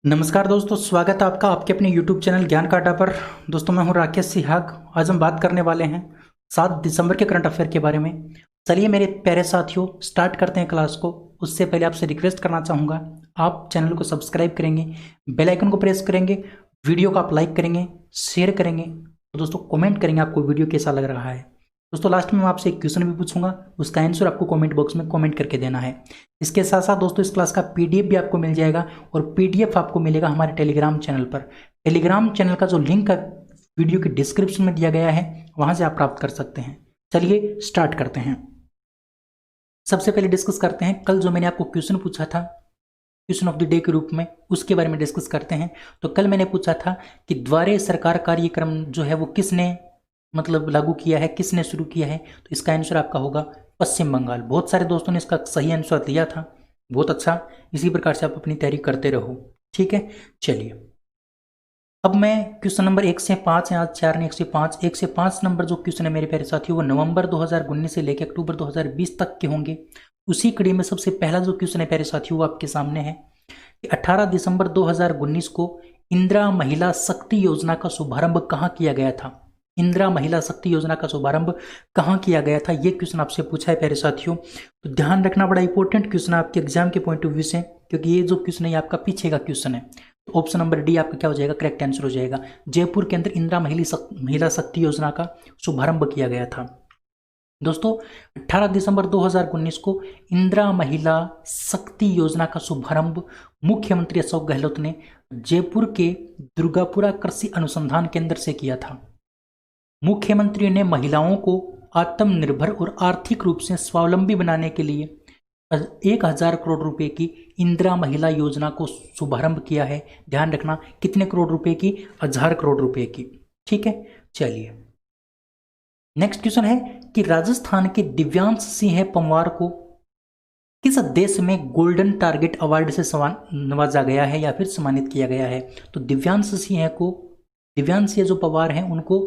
नमस्कार दोस्तों, स्वागत है आपका आपके अपने YouTube चैनल ज्ञान का अड्डा पर। दोस्तों मैं हूं राकेश सिहाग। आज हम बात करने वाले हैं 7 दिसंबर के करंट अफेयर के बारे में। चलिए मेरे प्यारे साथियों, स्टार्ट करते हैं क्लास को। उससे पहले आपसे रिक्वेस्ट करना चाहूँगा, आप चैनल को सब्सक्राइब करेंगे, बेल आइकन को प्रेस करेंगे, वीडियो को आप लाइक करेंगे, शेयर करेंगे, तो दोस्तों कमेंट करेंगे आपको वीडियो कैसा लग रहा है। दोस्तों लास्ट में मैं आपसे एक क्वेश्चन भी पूछूंगा, उसका आंसर आपको कमेंट बॉक्स में कमेंट करके देना है। इसके साथ साथ दोस्तों इस क्लास का पीडीएफ भी आपको मिल जाएगा और पीडीएफ आपको मिलेगा हमारे टेलीग्राम चैनल पर। टेलीग्राम चैनल का जो लिंक है वीडियो के डिस्क्रिप्शन में दिया गया है, वहां से आप प्राप्त कर सकते हैं। चलिए स्टार्ट करते हैं। सबसे पहले डिस्कस करते हैं कल जो मैंने आपको क्वेश्चन पूछा था क्वेश्चन ऑफ द डे के रूप में, उसके बारे में डिस्कस करते हैं। तो कल मैंने पूछा था कि द्वारे सरकार कार्यक्रम जो है वो किसने लागू किया है, किसने शुरू किया है। तो इसका आंसर आपका होगा पश्चिम बंगाल। बहुत सारे दोस्तों ने इसका सही आंसर दिया था, बहुत अच्छा। इसी प्रकार से आप अपनी तैयारी करते रहो, ठीक है। चलिए अब मैं क्वेश्चन नंबर 1 से 5 है, आज 4 ने 1 से 5 नंबर जो क्वेश्चन है मेरे प्यारे साथियों, वो नवंबर 2019 से लेकर अक्टूबर 2020 तक के होंगे। उसी कड़ी में सबसे पहला जो क्वेश्चन है प्यारे साथियों वो आपके सामने है कि 18 दिसंबर 2019 को इंदिरा महिला शक्ति योजना का शुभारंभ कहाँ किया गया था। इंदिरा महिला शक्ति योजना का शुभारंभ कहाँ किया गया था, ये क्वेश्चन आपसे पूछा है प्यारे साथियों। तो ध्यान रखना, बड़ा इंपॉर्टेंट क्वेश्चन है आपके एग्जाम के पॉइंट ऑफ व्यू से, क्योंकि ये जो क्वेश्चन है आपका पीछे का क्वेश्चन है। तो ऑप्शन नंबर डी आपका क्या हो जाएगा, करेक्ट आंसर हो जाएगा। जयपुर के अंदर इंदिरा महिला शक्ति योजना का शुभारंभ किया गया था। दोस्तों 18 दिसंबर 2019 को इंदिरा महिला शक्ति योजना का शुभारंभ मुख्यमंत्री अशोक गहलोत ने जयपुर के दुर्गापुरा कृषि अनुसंधान केंद्र से किया था। मुख्यमंत्री ने महिलाओं को आत्मनिर्भर और आर्थिक रूप से स्वावलंबी बनाने के लिए 1000 करोड़ रुपए की इंदिरा महिला योजना को शुभारंभ किया है। ध्यान रखना, कितने करोड़ रुपए की, 1000 करोड़ रुपए की, ठीक है। चलिए नेक्स्ट क्वेश्चन है कि राजस्थान के दिव्यांश सिंह पंवार को किस देश में गोल्डन टारगेट अवार्ड से नवाजा गया है या फिर सम्मानित किया गया है। तो दिव्यांश जो पवार हैं उनको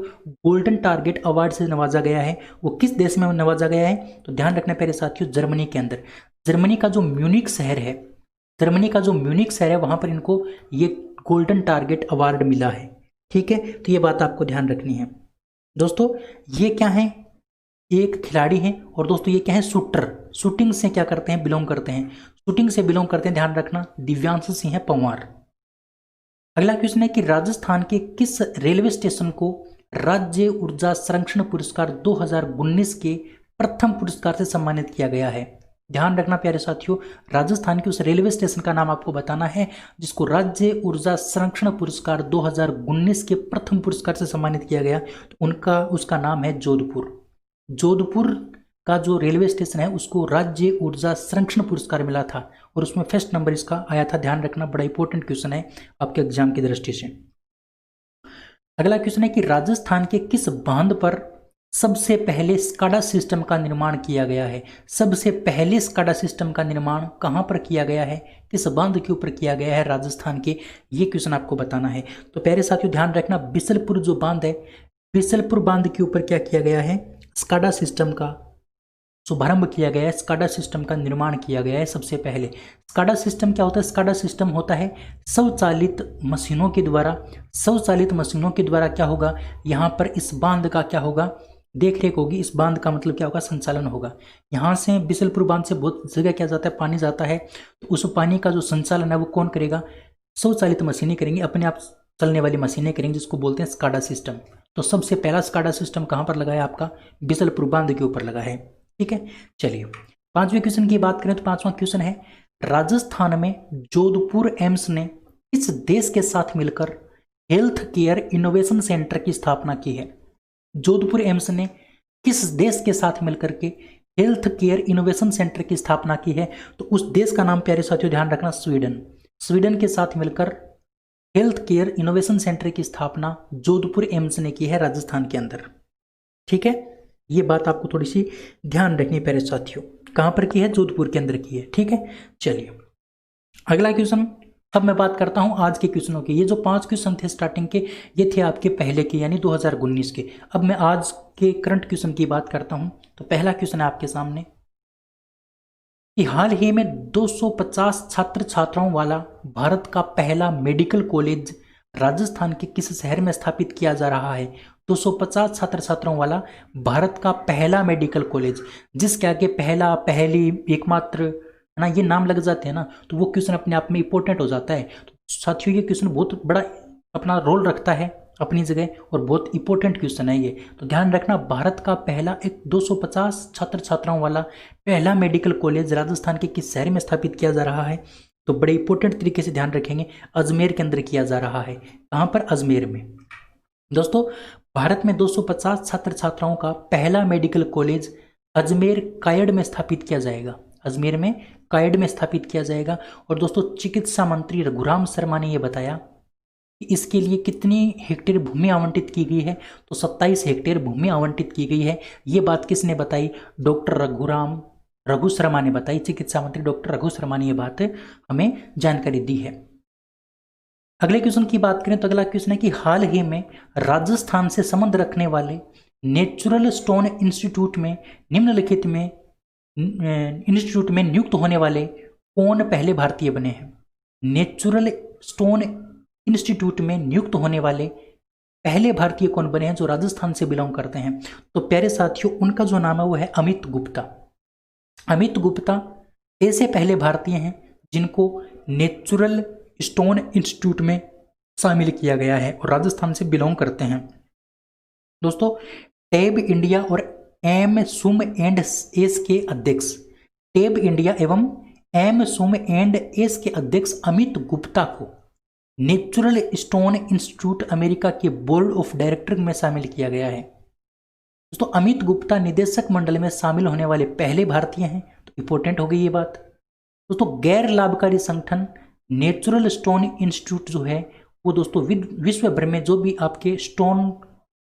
गोल्डन टारगेट अवार्ड से नवाजा गया है। वो किस देश में नवाजा गया है, तो ध्यान रखना प्यारे साथियों, जर्मनी के अंदर। जर्मनी का जो म्यूनिक शहर है वहां पर इनको ये गोल्डन टारगेट अवार्ड मिला है, ठीक है। तो ये बात आपको ध्यान रखनी है। दोस्तों ये क्या है, एक खिलाड़ी है, और दोस्तों ये क्या है, शूटर, शूटिंग से क्या करते हैं, बिलोंग करते हैं, शूटिंग से बिलोंग करते हैं। ध्यान रखना, दिव्यांश सिंह पंवार। अगला क्वेश्चन है कि राजस्थान के किस रेलवे स्टेशन को राज्य ऊर्जा संरक्षण पुरस्कार 2019 के प्रथम पुरस्कार से सम्मानित किया गया है। ध्यान रखना प्यारे साथियों, राजस्थान के उस रेलवे स्टेशन का नाम आपको बताना है जिसको राज्य ऊर्जा संरक्षण पुरस्कार 2019 के प्रथम पुरस्कार से सम्मानित किया गया। तो उसका नाम है जोधपुर। जोधपुर का जो रेलवे स्टेशन है उसको राज्य ऊर्जा संरक्षण पुरस्कार मिला था और उसमें फर्स्ट नंबर इसका आया था। ध्यान रखना, बड़ा इंपॉर्टेंट क्वेश्चन है आपके एग्जाम की दृष्टि से। अगला क्वेश्चन है कि राजस्थान के किस बांध पर सबसे पहले स्काडा सिस्टम का निर्माण किया गया है। सबसे पहले स्काडा सिस्टम का निर्माण कहां पर किया गया है, किस बांध के ऊपर किया गया है राजस्थान के, ये क्वेश्चन आपको बताना है। तो प्यारे साथियों ध्यान रखना, बिसलपुर जो बांध है, बिसलपुर बांध के ऊपर क्या किया गया है, स्काडा सिस्टम का शुभारंभ किया गया है, स्काडा सिस्टम का निर्माण किया गया है सबसे पहले। स्काडा सिस्टम क्या होता है, स्काडा सिस्टम होता है स्वचालित मशीनों के द्वारा क्या होगा, यहाँ पर इस बांध का क्या होगा, देख रेख होगी। इस बांध का मतलब क्या होगा, संचालन होगा। यहाँ से बिसलपुर बांध से बहुत जगह क्या जाता है, पानी जाता है, तो उस पानी का जो संचालन है वो कौन करेगा, स्वचालित मशीनें करेंगी, अपने आप चलने वाली मशीनें करेंगी, जिसको बोलते हैं स्काडा सिस्टम। तो सबसे पहला स्काडा सिस्टम कहाँ पर लगा है, आपका बिसलपुर बांध के ऊपर लगा है, ठीक है। चलिए पांचवें क्वेश्चन की बात करें तो पांचवा क्वेश्चन है, राजस्थान में जोधपुर एम्स ने किस देश के साथ मिलकर हेल्थ केयर इनोवेशन सेंटर की स्थापना की है। जोधपुर एम्स ने किस देश के साथ मिलकर के हेल्थ केयर इनोवेशन सेंटर की स्थापना की है। तो उस देश का नाम प्यारे साथियों ध्यान रखना, स्वीडन। स्वीडन के साथ मिलकर हेल्थ केयर इनोवेशन सेंटर की स्थापना जोधपुर एम्स ने की है राजस्थान के अंदर, ठीक है। ये बात आपको थोड़ी सी ध्यान रखनी प्यारे साथियों, कहां पर की है, जोधपुर के अंदर की है, ठीक है। चलिए अगला क्वेश्चन, अब मैं बात करता हूं आज के क्वेश्चनों की। ये जो 5 क्वेश्चन थे स्टार्टिंग के, ये थे आपके पहले के यानी 2019 के। अब मैं आज के करंट क्वेश्चन की बात करता हूं। तो पहला क्वेश्चन है आपके सामने, कि हाल ही में 250 छात्र छात्राओं वाला भारत का पहला मेडिकल कॉलेज राजस्थान के किस शहर में स्थापित किया जा रहा है? 250 छात्र छात्राओं वाला भारत का पहला मेडिकल कॉलेज, जिसके आगे पहला, पहली, एकमात्र, है ना, ये नाम लग जाते हैं ना, तो वो क्वेश्चन अपने आप में इंपॉर्टेंट हो जाता है। तो साथियों ये क्वेश्चन बहुत बड़ा अपना रोल रखता है अपनी जगह और बहुत इंपॉर्टेंट क्वेश्चन है ये, तो ध्यान रखना। भारत का पहला एक 250 छात्र छात्राओं वाला पहला मेडिकल कॉलेज राजस्थान के किस शहर में स्थापित किया जा रहा है? तो बड़े इंपॉर्टेंट तरीके से ध्यान रखेंगे, अजमेर के अंदर किया जा रहा है। कहाँ पर? अजमेर में। दोस्तों भारत में 250 छात्र छात्राओं का पहला मेडिकल कॉलेज अजमेर कायड़ में स्थापित किया जाएगा। अजमेर में कायड़ में स्थापित किया जाएगा। और दोस्तों चिकित्सा मंत्री रघुराम शर्मा ने यह बताया कि इसके लिए कितनी हेक्टेयर भूमि आवंटित की गई है? तो 27 हेक्टेयर भूमि आवंटित की गई है। ये बात किसने बताई? डॉक्टर रघु शर्मा ने बताई। चिकित्सा मंत्री डॉक्टर रघु शर्मा ने यह बात हमें जानकारी दी है। अगले क्वेश्चन की बात करें तो अगला क्वेश्चन है कि हाल ही में राजस्थान से संबंध रखने वाले नेचुरल स्टोन इंस्टीट्यूट में निम्नलिखित में इंस्टीट्यूट में नियुक्त होने वाले कौन पहले भारतीय बने हैं? नेचुरल स्टोन इंस्टीट्यूट में नियुक्त होने वाले पहले भारतीय कौन बने हैं जो राजस्थान से बिलोंग करते हैं? तो प्यारे साथियों उनका जो नाम है वो है अमित गुप्ता। अमित गुप्ता ऐसे पहले भारतीय हैं जिनको नेचुरल स्टोन इंस्टीट्यूट में शामिल किया गया है और राजस्थान से बिलोंग करते हैं। दोस्तों टेब इंडिया और एम सुम एंड एस के अध्यक्ष, टेब इंडिया एवं एम सुम एंड एस के अध्यक्ष अमित गुप्ता को नेचुरल स्टोन इंस्टीट्यूट अमेरिका के बोर्ड ऑफ डायरेक्टर में शामिल किया गया है। दोस्तों अमित गुप्ता निदेशक मंडल में शामिल होने वाले पहले भारतीय हैं, तो इंपॉर्टेंट हो गई ये बात। दोस्तों गैर लाभकारी संगठन नेचुरल स्टोन इंस्टीट्यूट जो है वो दोस्तों विश्व भर में जो भी आपके स्टोन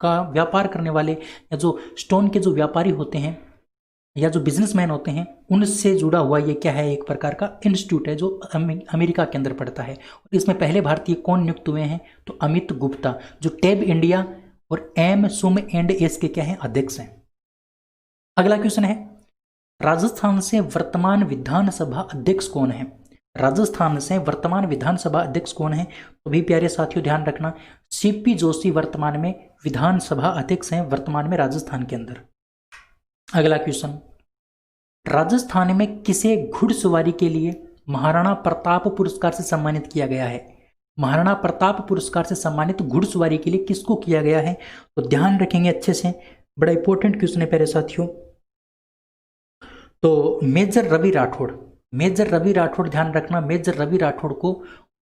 का व्यापार करने वाले या जो स्टोन के जो व्यापारी होते हैं या जो बिजनेसमैन होते हैं उनसे जुड़ा हुआ ये क्या है? एक प्रकार का इंस्टीट्यूट है जो अमेरिका के अंदर पड़ता है। और इसमें पहले भारतीय कौन नियुक्त हुए हैं? तो अमित गुप्ता, जो टेब इंडिया और एम सुम एंड एस के क्या हैं? अध्यक्ष हैं। अगला क्वेश्चन है राजस्थान से वर्तमान विधानसभा अध्यक्ष कौन है? राजस्थान से वर्तमान विधानसभा अध्यक्ष कौन है? तो भी प्यारे साथियों ध्यान रखना, सीपी जोशी वर्तमान में विधानसभा अध्यक्ष हैं वर्तमान में राजस्थान के अंदर। अगला क्वेश्चन, राजस्थान में किसे घुड़सवारी के लिए महाराणा प्रताप पुरस्कार से सम्मानित किया गया है? महाराणा प्रताप पुरस्कार से सम्मानित घुड़सवारी के लिए किसको किया गया है? तो ध्यान रखेंगे अच्छे से, बड़ा इंपॉर्टेंट क्वेश्चन है प्यारे साथियों। तो मेजर रवि राठौड़, मेजर रवि राठौड़ ध्यान रखना, मेजर रवि राठौड़ को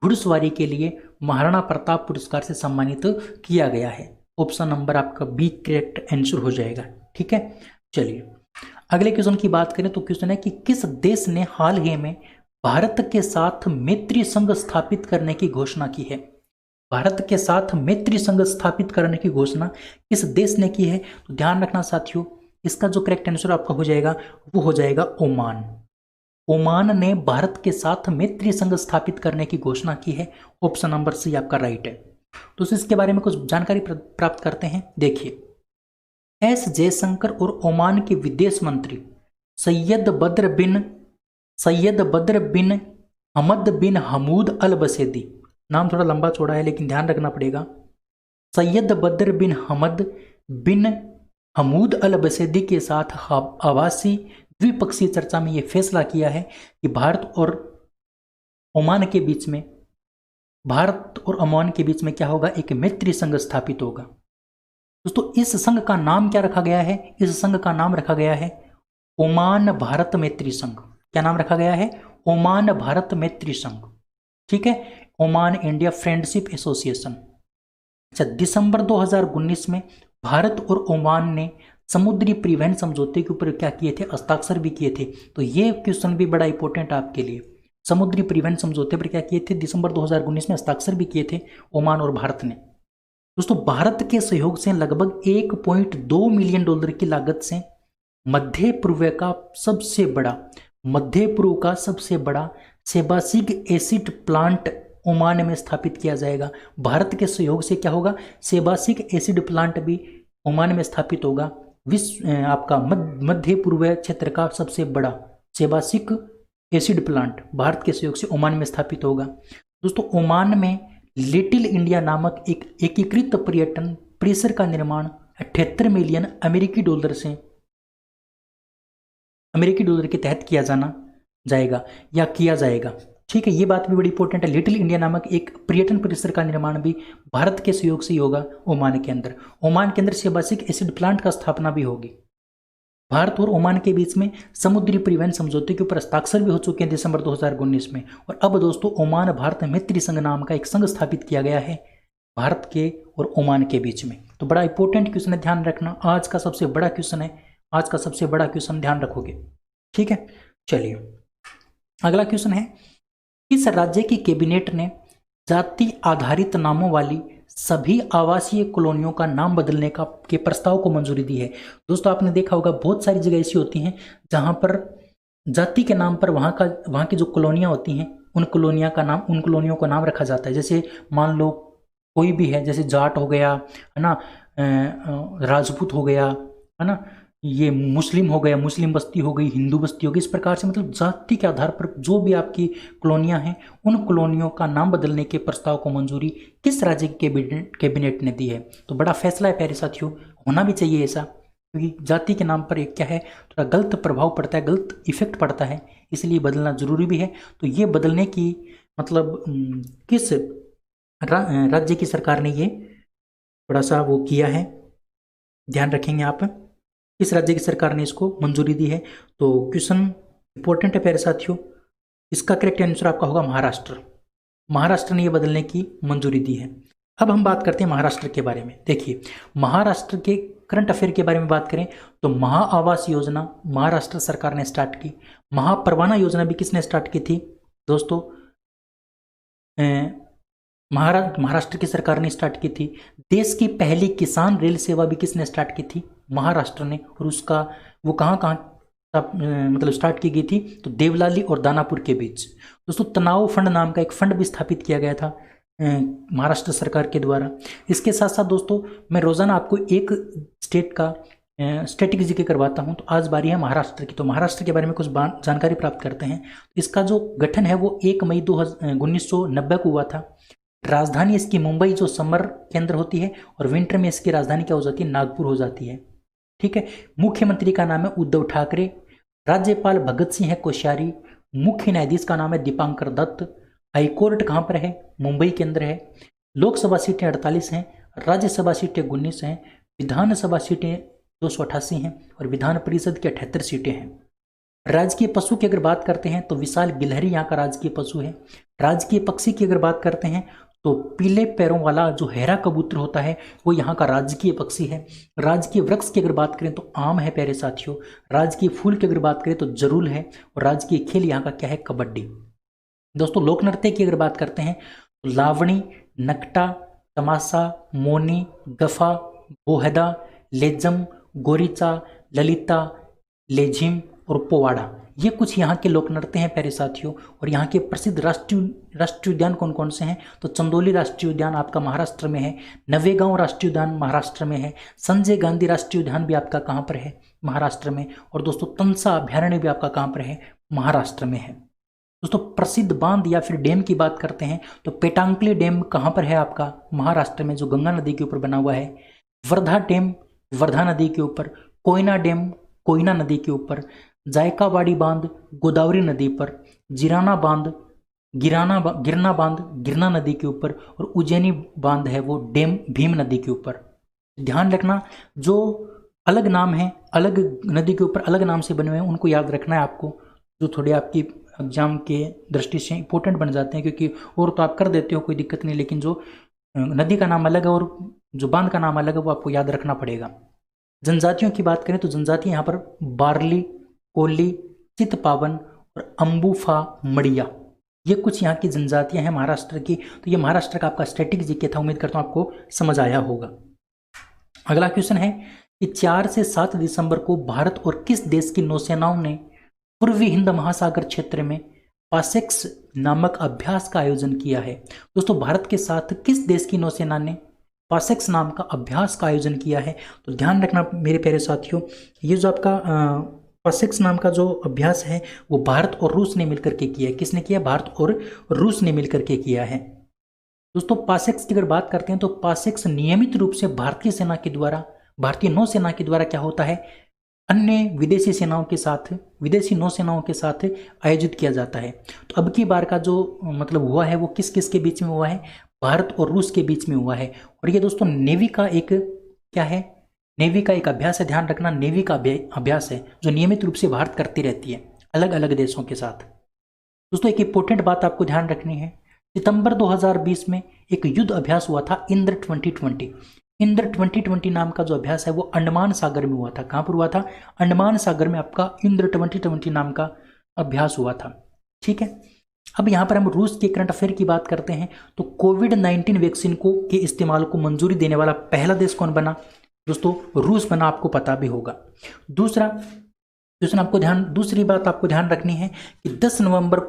घुड़सवारी के लिए महाराणा प्रताप पुरस्कार से सम्मानित किया गया है। ऑप्शन नंबर आपका बी करेक्ट आंसर हो जाएगा। ठीक है, चलिए अगले क्वेश्चन की बात करें तो क्वेश्चन है कि किस देश ने हाल ही में भारत के साथ मैत्री संघ स्थापित करने की घोषणा की है? भारत के साथ मैत्री संघ स्थापित करने की घोषणा किस देश ने की है? तो ध्यान रखना साथियों, इसका जो करेक्ट आंसर आपका हो जाएगा वो हो जाएगा ओमान। ओमान ने भारत के साथ मैत्री संघ स्थापित करने की घोषणा की है। ऑप्शन नंबर सी आपका राइट है। तो इसके बारे में कुछ जानकारी प्राप्त करते हैं। देखिए, एस जयशंकर और ओमान के विदेश मंत्री सैयद बद्र बिन हमद बिन हमूद अल बसेदी, नाम थोड़ा लंबा चौड़ा है लेकिन ध्यान रखना पड़ेगा, सैयद बद्र बिन हमद बिन हमूद अल बसेदी के साथ आवासी द्विपक्षीय चर्चा में यह फैसला किया है कि भारत और ओमान के बीच में क्या होगा? एक मैत्री संघ स्थापित होगा। दोस्तों इस संघ का नाम क्या रखा गया है? इस संघ का नाम रखा गया है ओमान भारत मैत्री संघ। क्या नाम रखा गया है? ओमान भारत मैत्री संघ। ठीक है, ओमान इंडिया फ्रेंडशिप एसोसिएशन। अच्छा, दिसंबर 2019 में भारत और ओमान ने समुद्री परिवहन समझौते के ऊपर क्या किए थे? हस्ताक्षर भी किए थे। तो ये क्वेश्चन भी बड़ा इंपॉर्टेंट आपके लिए। समुद्री परिवहन समझौते पर क्या किए थे? दिसंबर 2019 में हस्ताक्षर भी किए थे ओमान और भारत ने। दोस्तों भारत के सहयोग से लगभग 1.2 मिलियन डॉलर की लागत से मध्य पूर्व का सबसे बड़ा सेबासिक एसिड प्लांट ओमान में स्थापित किया जाएगा। भारत के सहयोग से क्या होगा? सेबासिक एसिड प्लांट भी ओमान में स्थापित होगा। आपका मध्य पूर्व क्षेत्र का सबसे बड़ा सेबासिक एसिड प्लांट भारत के सहयोग से ओमान में स्थापित होगा। दोस्तों ओमान में लिटिल इंडिया नामक एक एकीकृत पर्यटन परिसर का निर्माण 78 मिलियन अमेरिकी डॉलर के तहत किया जाएगा। ठीक है, ये बात भी बड़ी इंपॉर्टेंट है। लिटिल इंडिया नामक एक पर्यटन परिसर का निर्माण भी भारत के सहयोग से ही होगा ओमान के अंदर। ओमान के अंदर सेबासिक एसिड प्लांट का स्थापना भी होगी। भारत और ओमान के बीच में समुद्री परिवहन समझौते के ऊपर हस्ताक्षर भी हो चुके हैं दिसंबर 2019 में। और अब दोस्तों ओमान भारत मैत्री संघ नाम का एक संघ स्थापित किया गया है भारत के और ओमान के बीच में। तो बड़ा इंपॉर्टेंट क्वेश्चन है, ध्यान रखना। आज का सबसे बड़ा क्वेश्चन ध्यान रखोगे। ठीक है, चलिए अगला क्वेश्चन है, किस राज्य की कैबिनेट ने जाति आधारित नामों वाली सभी आवासीय कॉलोनियों का नाम बदलने के प्रस्ताव को मंजूरी दी है। दोस्तों आपने देखा होगा बहुत सारी जगह ऐसी होती हैं जहां पर जाति के नाम पर वहां की जो कॉलोनियां होती हैं उन कॉलोनियों का नाम रखा जाता है। जैसे मान लो कोई भी है, जैसे जाट हो गया है ना, राजपूत हो गया है ना, ये मुस्लिम हो गया, मुस्लिम बस्ती हो गई, हिंदू बस्ती हो गई। इस प्रकार से मतलब जाति के आधार पर जो भी आपकी कॉलोनियां हैं उन कॉलोनियों का नाम बदलने के प्रस्ताव को मंजूरी किस राज्य की कैबिनेट ने दी है। तो बड़ा फैसला है प्यारे साथियों, होना भी चाहिए ऐसा, क्योंकि जाति के नाम पर एक क्या है, थोड़ा गलत प्रभाव पड़ता है, गलत इफेक्ट पड़ता है, इसलिए बदलना जरूरी भी है। तो ये बदलने की मतलब किस राज्य की सरकार ने ये थोड़ा सा वो किया है, ध्यान रखेंगे आप, किस राज्य की सरकार ने इसको मंजूरी दी है। तो क्वेश्चन इंपॉर्टेंट है प्यारे साथियों, इसका करेक्ट आंसर आपका होगा महाराष्ट्र ने यह बदलने की मंजूरी दी है। अब हम बात करते हैं महाराष्ट्र के बारे में। देखिए महाराष्ट्र के करंट अफेयर के बारे में बात करें तो महा आवास योजना महाराष्ट्र सरकार ने स्टार्ट की। महापरवाना योजना भी किसने स्टार्ट की थी दोस्तों, महाराष्ट्र की सरकार ने स्टार्ट की थी। देश की पहली किसान रेल सेवा भी किसने स्टार्ट की थी, महाराष्ट्र ने। और उसका वो कहाँ मतलब स्टार्ट की गई थी, तो देवलाली और दानापुर के बीच। दोस्तों तनाव फंड नाम का एक फंड भी स्थापित किया गया था महाराष्ट्र सरकार के द्वारा। इसके साथ साथ दोस्तों मैं रोजाना आपको एक स्टेट का स्टैटिक जिक्र करवाता हूं, तो आज बारी है महाराष्ट्र की। तो महाराष्ट्र के बारे में कुछ जानकारी प्राप्त करते हैं। इसका जो गठन है वो 1 मई 1990 को हुआ था। राजधानी इसकी मुंबई जो समर के अंदर होती है, और विंटर में इसकी राजधानी क्या हो जाती है, नागपुर हो जाती है। ठीक है, मुख्यमंत्री का नाम है उद्धव ठाकरे, राज्यपाल भगत सिंह है कोश्यारी, मुख्य न्यायाधीश का नाम है दीपांकर दत्त। हाईकोर्ट कहाँ पर है, मुंबई के अंदर है। लोकसभा सीटें 48 हैं, राज्यसभा सीटें 19 हैं, विधानसभा सीटें 288 हैं और विधान परिषद की 78 सीटें हैं। राजकीय पशु की अगर बात करते हैं तो विशाल गिलहरी यहाँ का राजकीय पशु है। राजकीय पक्षी की अगर बात करते हैं तो पीले पैरों वाला जो हैरा कबूतर होता है वो यहाँ का राजकीय पक्षी है। राजकीय वृक्ष की अगर बात करें तो आम है प्यारे साथियों। राजकीय फूल की अगर बात करें तो जरूल है, और राजकीय खेल यहाँ का क्या है, कबड्डी। दोस्तों लोक नृत्य की अगर बात करते हैं तो लावणी, नकटा, तमाशा, मोनी, गफा, बोहदा, लेजम, गोरीचा, ललिता, लेझिम और पोवाड़ा, ये कुछ यहाँ के लोक नृत्य हैं प्यारे साथियों। और यहाँ के प्रसिद्ध राष्ट्रीय उद्यान कौन कौन से हैं, तो चंदोली राष्ट्रीय उद्यान आपका महाराष्ट्र में है, नवेगांव राष्ट्रीय उद्यान महाराष्ट्र में है, संजय गांधी राष्ट्रीय उद्यान भी आपका कहाँ पर है, महाराष्ट्र में। और दोस्तों तंसा अभ्यारण्य भी आपका कहाँ पर है, महाराष्ट्र में है। दोस्तों प्रसिद्ध बांध या फिर डैम की बात करते हैं तो पेटांकली डैम कहाँ पर है आपका, महाराष्ट्र में, जो गंगा नदी के ऊपर बना हुआ है। वर्धा डैम वर्धा नदी के ऊपर, कोयना डैम कोयना नदी के ऊपर, जायकावाड़ी बांध गोदावरी नदी पर, जिराना बांध गिरना बांध गिरना नदी के ऊपर, और उज्जैनी बांध है वो डैम भीम नदी के ऊपर। ध्यान रखना जो अलग नाम है, अलग नदी के ऊपर अलग नाम से बने हुए हैं, उनको याद रखना है आपको, जो थोड़े आपकी एग्जाम के दृष्टि से इंपॉर्टेंट बन जाते हैं। क्योंकि और तो आप कर देते हो कोई दिक्कत नहीं, लेकिन जो नदी का नाम अलग है और जो बांध का नाम अलग है वो आपको याद रखना पड़ेगा। जनजातियों की बात करें तो जनजाति यहाँ पर बारली, कोली, चितपावन और अम्बुफा मड़िया, ये कुछ यहाँ की जनजातियां हैं महाराष्ट्र की। तो ये महाराष्ट्र का आपका स्टैटिक जीके था, उम्मीद करता हूँ आपको समझ आया होगा। अगला क्वेश्चन है कि 4 से 7 दिसंबर को भारत और किस देश की नौसेनाओं ने पूर्वी हिंद महासागर क्षेत्र में पासेक्स नामक अभ्यास का आयोजन किया है। दोस्तों भारत के साथ किस देश की नौसेना ने पासेक्स नाम का अभ्यास का आयोजन किया है, तो ध्यान रखना मेरे प्यारे साथियों, ये जो आपका पासेक्स नाम का जो अभ्यास है वो भारत और रूस ने मिलकर के किया है। किसने किया? भारत और रूस ने मिलकर के किया है। दोस्तों पासेक्स की अगर बात करते हैं तो पासेक्स नियमित रूप से भारतीय सेना के द्वारा, भारतीय नौसेना के द्वारा क्या होता है, अन्य विदेशी सेनाओं के साथ, विदेशी नौसेनाओं के साथ आयोजित किया जाता है। तो अब की बार का जो मतलब हुआ है वो किस किस के बीच में हुआ है? भारत और रूस के बीच में हुआ है। और ये दोस्तों नेवी का एक क्या है? नेवी का एक अभ्यास है। ध्यान रखना, नेवी का अभ्यास है जो नियमित रूप से भारत करती रहती है अलग अलग देशों के साथ। दोस्तों एक इंपॉर्टेंट बात आपको ध्यान रखनी है, सितंबर 2020 में एक युद्ध अभ्यास हुआ था इंद्र 2020। इंद्र 2020 नाम का जो अभ्यास है वो अंडमान सागर में हुआ था। कहां पर हुआ था? अंडमान सागर में आपका इंद्र 2020 नाम का अभ्यास हुआ था। ठीक है, अब यहां पर हम रूस के करंट अफेयर की बात करते हैं तो कोविड-19 वैक्सीन को के इस्तेमाल को मंजूरी देने वाला पहला देश कौन बना? दोस्तों रूस बना, आपको पता भी होगा। दूसरी बात आपको ध्यान रखनी है कि 10 नवंबर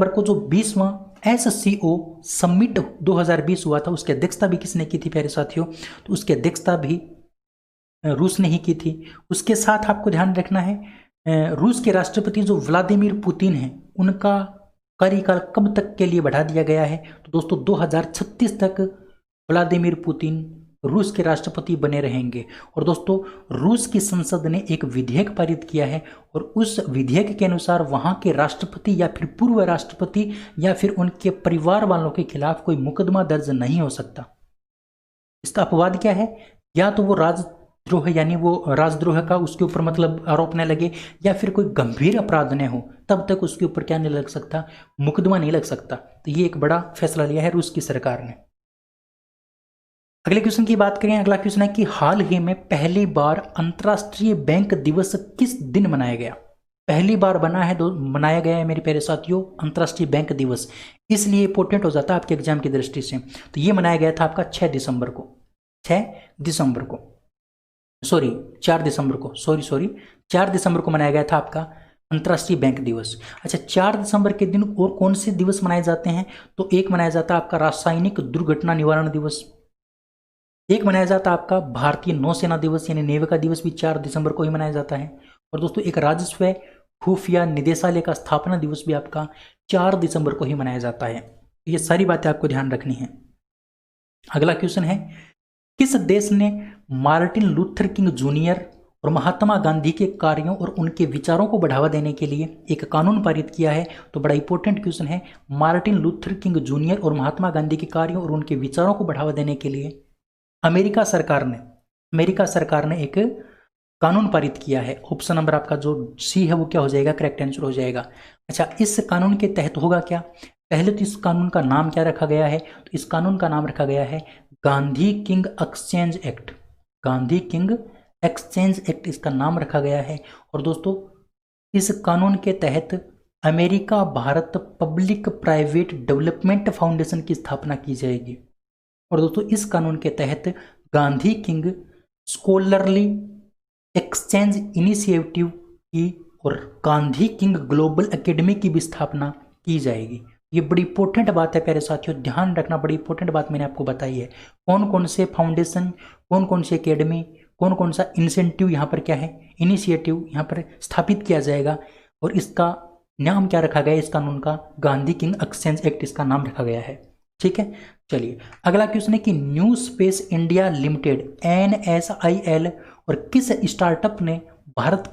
को जो 20वां SCO समिट 2020 हुआ था, उसकी अध्यक्षता भी किसने की थी प्यारे साथियों? तो उसकी अध्यक्षता भी रूस ने ही की थी। उसके साथ आपको ध्यान रखना है रूस के राष्ट्रपति जो व्लादिमीर पुतिन हैं उनका कार्यकाल कब तक के लिए बढ़ा दिया गया है? तो दोस्तों 2036 तक व्लादिमीर पुतिन रूस के राष्ट्रपति बने रहेंगे। और दोस्तों रूस की संसद ने एक विधेयक पारित किया है और उस विधेयक के अनुसार वहां के राष्ट्रपति या फिर पूर्व राष्ट्रपति या फिर उनके परिवार वालों के खिलाफ कोई मुकदमा दर्ज नहीं हो सकता। इसका अपवाद क्या है? या तो वो राजद्रोह यानी वो राजद्रोह का उसके ऊपर मतलब आरोप न लगे या फिर कोई गंभीर अपराध न हो, तब तक उसके ऊपर क्या नहीं लग सकता? मुकदमा नहीं लग सकता। तो ये एक बड़ा फैसला लिया है रूस की सरकार ने। अगले क्वेश्चन की बात करें। अगला क्वेश्चन है कि हाल ही में पहली बार अंतर्राष्ट्रीय बैंक दिवस किस दिन मनाया गया? पहली बार मनाया गया है मेरे प्यारे साथियों अंतर्राष्ट्रीय बैंक दिवस, इसलिए इंपॉर्टेंट हो जाता है आपके एग्जाम की दृष्टि से। तो ये मनाया गया था आपका 4 दिसंबर को 4 दिसंबर को मनाया गया था आपका अंतर्राष्ट्रीय बैंक दिवस। अच्छा, 4 दिसंबर के दिन और कौन से दिवस मनाए जाते हैं? तो एक मनाया जाता है आपका रासायनिक दुर्घटना निवारण दिवस, एक मनाया जाता है आपका भारतीय नौसेना दिवस यानी नेवी का दिवस भी 4 दिसंबर को ही मनाया जाता है। और दोस्तों एक राजस्व खुफिया निदेशालय का स्थापना दिवस भी आपका 4 दिसंबर को ही मनाया जाता है। ये सारी बातें आपको ध्यान रखनी है। अगला क्वेश्चन है, किस देश ने मार्टिन लूथर किंग जूनियर और महात्मा गांधी के कार्यों और उनके विचारों को बढ़ावा देने के लिए एक कानून पारित किया है? तो बड़ा इंपॉर्टेंट क्वेश्चन है, मार्टिन लूथर किंग जूनियर और महात्मा गांधी के कार्यों और उनके विचारों को बढ़ावा देने के लिए अमेरिका सरकार ने एक कानून पारित किया है। ऑप्शन नंबर आपका जो सी है वो क्या हो जाएगा? करेक्ट आंसर हो जाएगा। अच्छा, इस कानून के तहत होगा क्या? पहले तो इस कानून का नाम क्या रखा गया है? तो इस कानून का नाम रखा गया है Gandhi king exchange act. Gandhi king exchange act इसका नाम रखा गया है। और दोस्तों इस कानून के तहत America Bharat public private development foundation की स्थापना की जाएगी। और दोस्तों इस कानून के तहत Gandhi king scholarly exchange initiative की और गांधी किंग ग्लोबल एकेडमी की भी स्थापना की जाएगी। ये बड़ी इंपॉर्टेंट बात है प्यारे साथियों, ध्यान रखना, बड़ी इंपॉर्टेंट बात मैंने आपको बताई है। कौन कौन से फाउंडेशन, कौन कौन से एकेडमी, कौन कौन सा इंसेंटिव यहाँ पर क्या है, इनिशिएटिव यहाँ पर स्थापित किया जाएगा और इसका नाम क्या रखा गया है? इस कानून का गांधी किंग एक्सचेंज एक्ट इसका नाम रखा गया है। ठीक है, चलिए अगला क्वेश्चन है कि new space India limited NSIL और किस स्टार्टअप ने भारत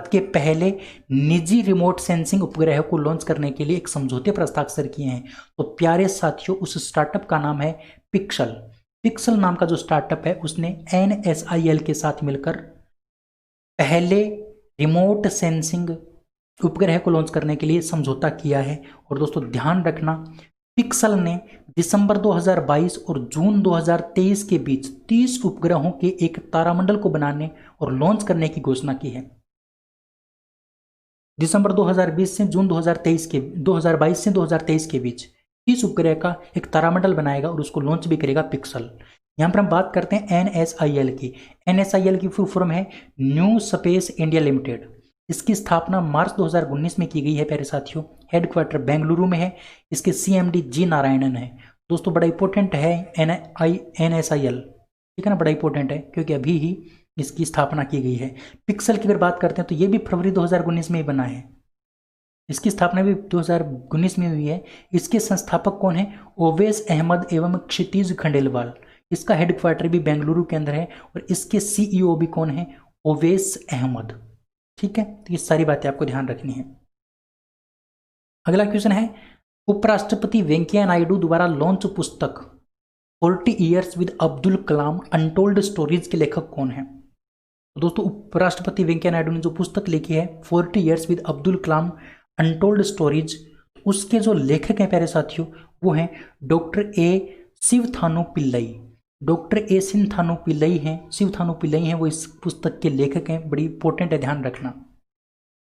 के पहले निजी रिमोट सेंसिंग उपग्रह को लॉन्च करने के लिए एक समझौते पर हस्ताक्षर किए हैं? तो प्यारे साथियों उस स्टार्टअप का नाम है पिक्सल नाम का जो स्टार्टअप है उसने NSIL के साथ मिलकर पहले रिमोट सेंसिंग उपग्रह को लॉन्च करने के लिए समझौता किया है। और दोस्तों ध्यान रखना, पिक्सल ने दिसंबर 2022 और जून 2023 के बीच 30 उपग्रहों के एक तारामंडल को बनाने और लॉन्च करने की घोषणा की है। दिसंबर 2022 से 2023 के बीच 30 उपग्रह का एक तारामंडल बनाएगा और उसको लॉन्च भी करेगा पिक्सल। यहाँ पर हम बात करते हैं NSIL की। NSIL की फुल फॉर्म है न्यू स्पेस इंडिया लिमिटेड। इसकी स्थापना मार्च 2019 में की गई है प्यारे साथियों। हेडक्वार्टर बेंगलुरु में है। इसके CMD G नारायणन है। दोस्तों बड़ा इंपॉर्टेंट है NSIL, ठीक है ना, बड़ा इंपॉर्टेंट है क्योंकि अभी ही इसकी स्थापना की गई है। पिक्सल की अगर बात करते हैं तो ये भी फरवरी 2019 में ही बना है, इसकी स्थापना भी 2019 में हुई है। इसके संस्थापक कौन है? ओवैस अहमद एवं क्षितिज खंडेलवाल। इसका हेडक्वार्टर भी बेंगलुरु के अंदर है और इसके सीईओ भी कौन है? ओवैस अहमद। ठीक है, तो ये सारी बातें आपको ध्यान रखनी है। अगला क्वेश्चन है, उपराष्ट्रपति वेंकैया नायडू द्वारा लॉन्च पुस्तक 40 years with Abdul Kalam untold stories के लेखक कौन है? तो दोस्तों उपराष्ट्रपति वेंकैया नायडू ने जो पुस्तक लिखी है 40 years with Abdul Kalam untold stories, उसके जो लेखक हैं प्यारे साथियों वो हैं doctor A Sivathanu Pillai. Doctor A Sivathanu Pillai हैं, शिवथानु पिल्लई हैं वो इस पुस्तक के लेखक हैं। बड़ी इंपॉर्टेंट है, ध्यान रखना।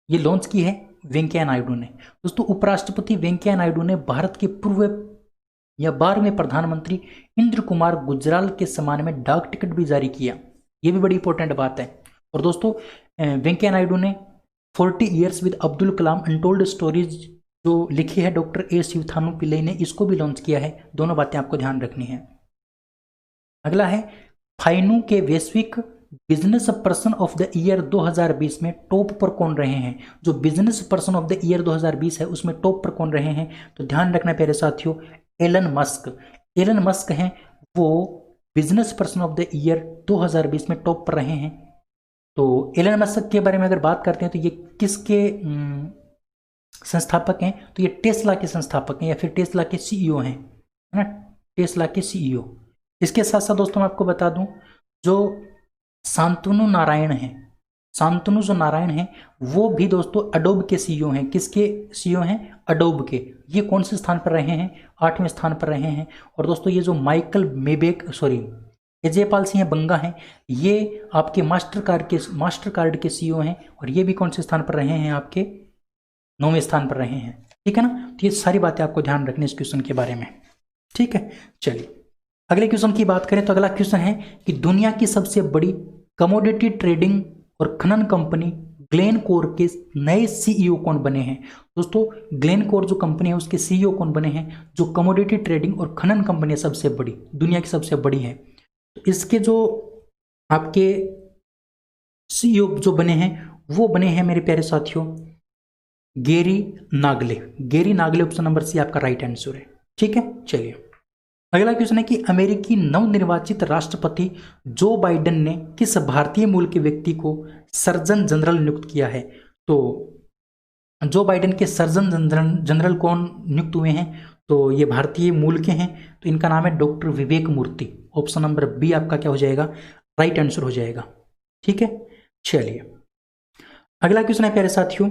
ये लॉन्च की है वेंकैया नायडू ने। दोस्तों उपराष्ट्रपति वेंकैया नायडू ने भारत के पूर्व या 12वें प्रधानमंत्री इंद्र कुमार गुजराल के सम्मान में डाक टिकट भी जारी किया। ये भी बड़ी इंपॉर्टेंट बात है। और दोस्तों वेंकैया नायडू ने 40 years with Abdul Kalam untold stories जो लिखी है डॉक्टर ए शिवथानु पिल्लई ने, इसको भी लॉन्च किया है। दोनों बातें आपको ध्यान रखनी है। अगला है, फाइनू के वैश्विक business person of the year 2020 में टॉप पर कौन रहे हैं? जो business person of the year 2020 है उसमें टॉप पर कौन रहे हैं? तो ध्यान रखना प्यारे साथियों, एलन मस्क। एलन मस्क हैं वो business person of the year 2020 में टॉप पर रहे हैं। तो एलन मस्क के बारे में अगर बात करते हैं तो ये किसके संस्थापक हैं? तो ये टेस्ला के संस्थापक हैं या फिर टेस्ला के सीईओ हैं, है ना, टेस्ला के सीईओ। इसके साथ साथ दोस्तों मैं आपको बता दूं, जो शांतनु नारायण हैं, शांतनु जो नारायण हैं वो भी दोस्तों अडोब के सीईओ हैं। किसके सीईओ हैं? अडोब के। ये कौन से स्थान पर रहे हैं? 8वें स्थान पर रहे हैं। और दोस्तों ये जो माइकल मेबेक अजयपाल सिंह बंगा हैं, ये आपके मास्टर कार्ड के सीईओ हैं और ये भी कौन से स्थान पर रहे हैं? आपके 9वें स्थान पर रहे हैं। ठीक है ना, तो ये सारी बातें आपको ध्यान रखनी इस क्वेश्चन के बारे में। ठीक है, चलिए अगले क्वेश्चन की बात करें तो अगला क्वेश्चन है कि दुनिया की सबसे बड़ी कमोडिटी ट्रेडिंग और खनन कंपनी ग्लेनकोर के नए सीईओ कौन बने हैं? दोस्तों ग्लेनकोर जो कंपनी है उसके सीईओ कौन बने हैं? जो कमोडिटी ट्रेडिंग और खनन कंपनी सबसे बड़ी, दुनिया की सबसे बड़ी है, तो इसके जो आपके सीईओ जो बने हैं वो बने हैं मेरे प्यारे साथियों गेरी नागले। गेरी नागले ऑप्शन नंबर सी आपका राइट आंसर है। ठीक है, चलिए अगला क्वेश्चन है कि अमेरिकी नवनिर्वाचित राष्ट्रपति जो बाइडेन ने किस भारतीय मूल के व्यक्ति को सर्जन जनरल नियुक्त किया है? तो जो बाइडेन के सर्जन जनरल कौन नियुक्त हुए हैं? तो ये भारतीय मूल के हैं, तो इनका नाम है डॉक्टर विवेक मूर्ति। ऑप्शन नंबर बी आपका क्या हो जाएगा? राइट आंसर हो जाएगा। ठीक है, चलिए अगला क्वेश्चन है प्यारे साथियों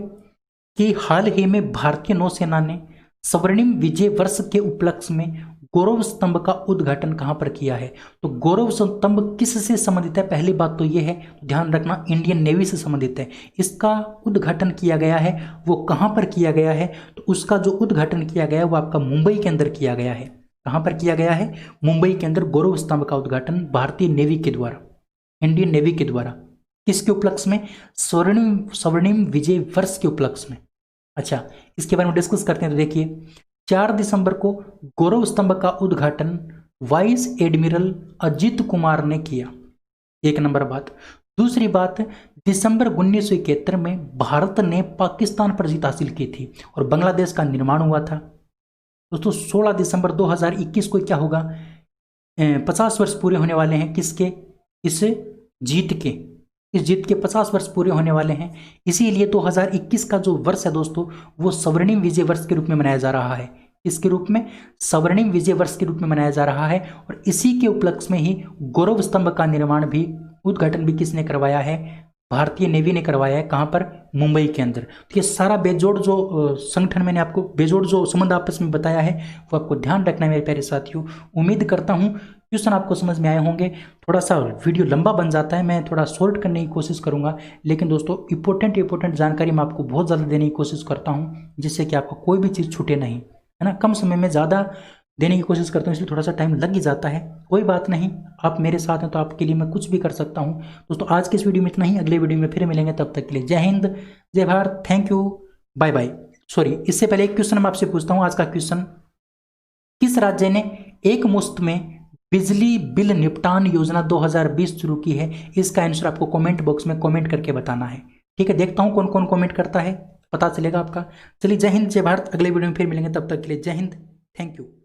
कि हाल ही में भारतीय नौसेना ने स्वर्णिम विजय वर्ष के उपलक्ष्य में गौरव स्तंभ का उद्घाटन कहां पर किया है? तो गौरव स्तंभ किससे संबंधित है? पहली बात तो यह है, ध्यान रखना, इंडियन नेवी से संबंधित है। इसका उद्घाटन किया गया है, वो कहां पर किया गया है? तो उसका जो उद्घाटन किया गया है वो आपका मुंबई के अंदर किया गया है। कहां पर किया गया है? मुंबई के अंदर गौरव स्तंभ का उद्घाटन भारतीय नेवी के द्वारा, इंडियन नेवी के द्वारा। किसके उपलक्ष्य में? स्वर्णिम विजय वर्ष के उपलक्ष्य में। अच्छा, इसके बारे में डिस्कस करते हैं। तो देखिए 4 दिसंबर को गौरव स्तंभ का उद्घाटन वाइस एडमिरल अजित कुमार ने किया, एक नंबर बात। दूसरी बात, दिसंबर 1971 में भारत ने पाकिस्तान पर जीत हासिल की थी और बांग्लादेश का निर्माण हुआ था। दोस्तों 16 दिसंबर 2021 को क्या होगा? 50 वर्ष पूरे होने वाले हैं किसके? इस जीत के, इस जीत के 50 वर्ष पूरे होने वाले हैं। इसीलिए 2021 का जो वर्ष है दोस्तों वो स्वर्णिम विजय वर्ष के रूप में मनाया जा रहा है। इसके रूप में स्वर्णिम विजय वर्ष के रूप में मनाया जा रहा है और इसी के उपलक्ष्य में ही गौरव स्तंभ का निर्माण भी, उद्घाटन भी किसने करवाया है? भारतीय नेवी ने करवाया है। कहां पर? मुंबई के अंदर। तो ये सारा बेजोड़ जो संगठन मैंने आपको, बेजोड़ जो संबंध आपस में बताया है वो आपको ध्यान रखना है मेरे प्यारे साथियों। उम्मीद करता हूं क्वेश्चन आपको समझ में आए होंगे। थोड़ा सा वीडियो लंबा बन जाता है, मैं थोड़ा शॉर्ट करने की कोशिश करूंगा, लेकिन दोस्तों इंपॉर्टेंट जानकारी मैं आपको बहुत ज़्यादा देने की कोशिश करता हूँ जिससे कि आपको कोई भी चीज़ छूटे नहीं, है ना। कम समय में ज़्यादा देने की कोशिश करता हूँ, इसलिए थोड़ा सा टाइम लग ही जाता है। कोई बात नहीं, आप मेरे साथ हैं तो आपके लिए मैं कुछ भी कर सकता हूँ। दोस्तों आज के इस वीडियो में इतना ही, अगले वीडियो में फिर मिलेंगे, तब तक के लिए जय हिंद, जय Bharat, thank you, bye bye. Sorry, इससे पहले एक क्वेश्चन मैं आपसे पूछता हूँ। आज का क्वेश्चन, किस राज्य ने एक मुश्त में बिजली बिल निपटान योजना 2020 शुरू की है? इसका आंसर आपको कमेंट बॉक्स में कमेंट करके बताना है। ठीक है, देखता हूं कौन कौन कमेंट करता है, पता चलेगा आपका। चलिए, जय हिंद जय भारत। अगले वीडियो में फिर मिलेंगे, तब तक के लिए जय हिंद, थैंक यू।